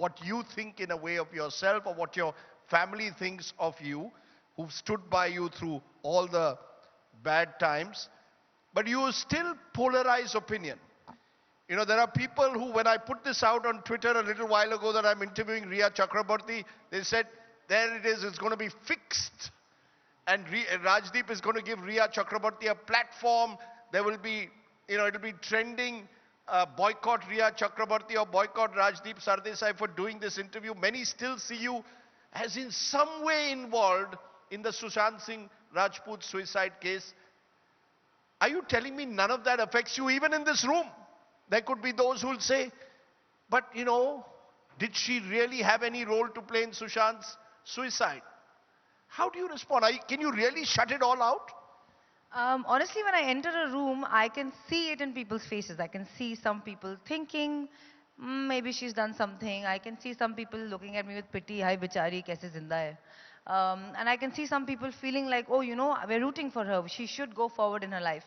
what you think in a way of yourself or what your family thinks of you, who've stood by you through all the bad times, but you still polarize opinion. You know, there are people who, when I put this out on Twitter a little while ago that I'm interviewing Rhea Chakraborty, they said, there it is, it's going to be fixed. And Rajdeep is going to give Rhea Chakraborty a platform. There will be, you know, it'll be trending, boycott Rhea Chakraborty or boycott Rajdeep Sardesai for doing this interview. Many still see you as in some way involved in the Sushant Singh Rajput suicide case. Are you telling me none of that affects you even in this room? There could be those who will say, but you know, did she really have any role to play in Sushant's suicide? How do you respond? Can you really shut it all out? Honestly, when I enter a room, I can see it in people's faces. I can see some people thinking, maybe she's done something. I can see some people looking at me with pity, hi bichari, kaise zinda hai. And I can see some people feeling like, oh, you know, we're rooting for her. She should go forward in her life.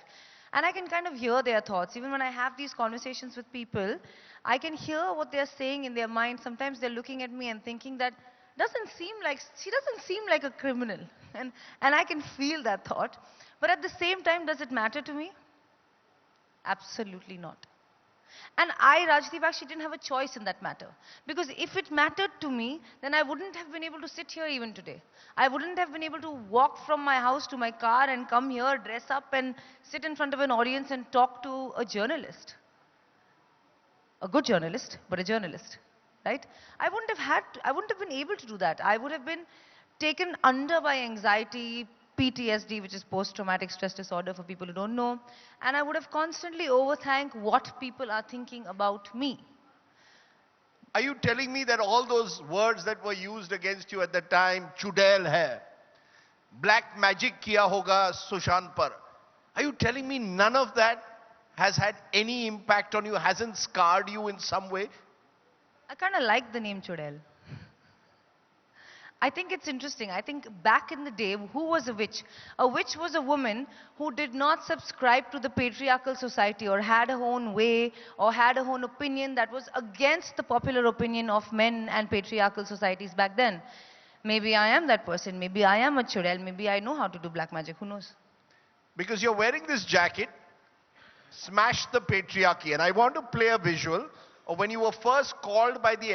And I can kind of hear their thoughts. Even when I have these conversations with people, I can hear what they're saying in their mind. Sometimes they're looking at me and thinking that she doesn't seem like a criminal. And I can feel that thought. But at the same time, does it matter to me? Absolutely not. And Rajdeep, actually didn't have a choice in that matter. Because if it mattered to me, then I wouldn't have been able to sit here even today. I wouldn't have been able to walk from my house to my car and come here, dress up and sit in front of an audience and talk to a journalist. A good journalist, but a journalist, right? I wouldn't have been able to do that. I would have been taken under by anxiety, PTSD, which is post-traumatic stress disorder for people who don't know. And I would have constantly overthink what people are thinking about me. Are you telling me that all those words that were used against you at the time, Chudail hai, black magic kiya hoga Sushant par, are you telling me none of that has had any impact on you, hasn't scarred you in some way? I kind of like the name Chudail. I think it's interesting. I think back in the day, who was a witch? A witch was a woman who did not subscribe to the patriarchal society or had her own way or had her own opinion that was against the popular opinion of men and patriarchal societies back then. Maybe I am that person. Maybe I am a Chudail. Maybe I know how to do black magic. Who knows? Because you're wearing this jacket, smash the patriarchy. And I want to play a visual of when you were first called by the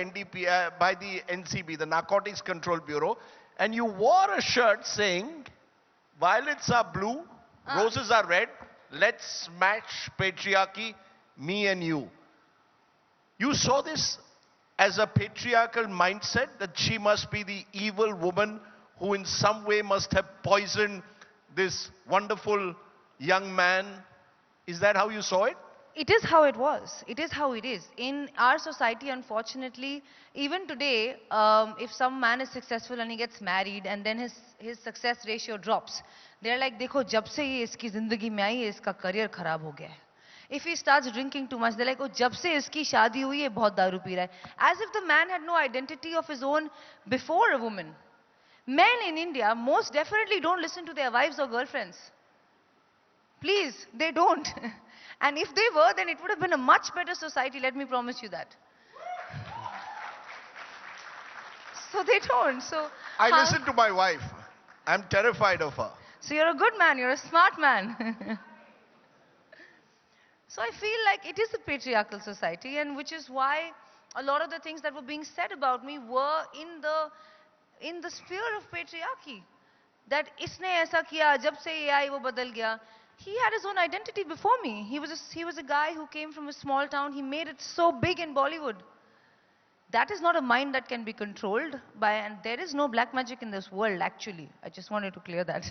by the NCB, the Narcotics Control Bureau, and you wore a shirt saying, violets are blue, roses are red, let's smash patriarchy, me and you. You saw this as a patriarchal mindset, that she must be the evil woman who in some way must have poisoned this wonderful young man. Is that how you saw it? It is how it was. It is how it is. In our society, unfortunately, even today, if some man is successful and he gets married and then his success ratio drops, they're like, देखो जब से ये इसकी जिंदगी में आई है, इसका career खराब हो गया है. If he starts drinking too much, they're like, oh, जब से इसकी शादी हुई है, बहुत दारू पी रहा है. As if the man had no identity of his own before a woman. Men in India most definitely don't listen to their wives or girlfriends. Please, they don't. And if they were, then it would have been a much better society, let me promise you that. So they don't. So I listen to my wife. I'm terrified of her. So you're a good man, you're a smart man. So I feel like it is a patriarchal society, and which is why a lot of the things that were being said about me were in the sphere of patriarchy. That isne aisa kiya, jab se ye aayi wo badal gaya. He had his own identity before me. He was a guy who came from a small town. He made it so big in Bollywood. That is not a mind that can be controlled by, and there is no black magic in this world, actually. I just wanted to clear that.